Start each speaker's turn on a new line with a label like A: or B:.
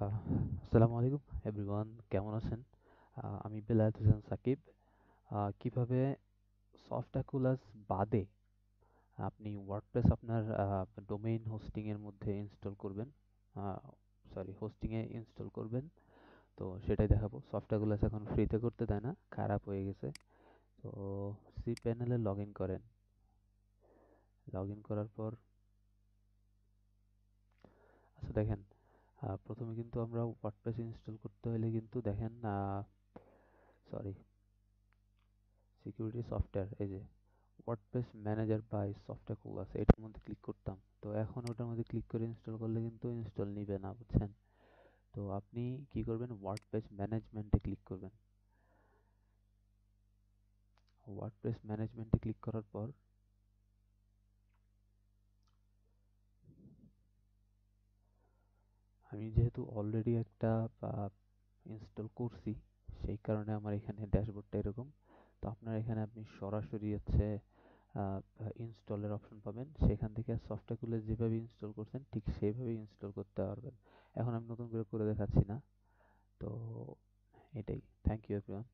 A: আহ, আসসালামু আলাইকুম এভরিওয়ান, কেমন আছেন? আমি বেলায়েত হোসেন সাকিব। কিভাবে সফটঅ্যাকুলাস বাদে আপনি ওয়ার্ডপ্রেস আপনার ডোমেইন হোস্টিং এর মধ্যে ইনস্টল করবেন, হোস্টিং এ ইনস্টল করবেন, তো সেটাই দেখাবো। সফটঅ্যাকুলাস এখন ফ্রিতে করতে দেয় না, খারাপ হয়ে গেছে। তো সি প্যানেলে লগ ইন করেন। লগ ইন করার পর আচ্ছা দেখেন, প্রথমে কিন্তু আমরা ওয়ার্ডপ্রেস ইনস্টল করতে হলে কিন্তু দেখেন, সরি, সিকিউরিটি সফটওয়্যার, এই যে ওয়ার্ডপ্রেস ম্যানেজার বাই সফটওয়্যার এটার মধ্যে ক্লিক করতাম। তো এখন ওটার মধ্যে ক্লিক করে ইনস্টল করলে কিন্তু ইনস্টল নিবে না, বুঝছেন? তো আপনি কি করবেন, ওয়ার্ডপ্রেস ম্যানেজমেন্টে ক্লিক করবেন। ওয়ার্ডপ্রেস ম্যানেজমেন্টে ক্লিক করার পর আমি যেহেতু অলরেডি একটা ইনস্টল করছি, সেই কারণে আমার এখানে ড্যাশবোর্ডটা এরকম। তো আপনার এখানে আপনি সরাসরি হচ্ছে ইনস্টলের অপশন পাবেন, সেখান থেকে সফটওয়্যারগুলো যেভাবে ইনস্টল করছেন ঠিক সেইভাবে ইনস্টল করতে পারবেন। এখন আমি নতুন করে করে দেখাচ্ছি না। তো এটাই। Thank you everyone.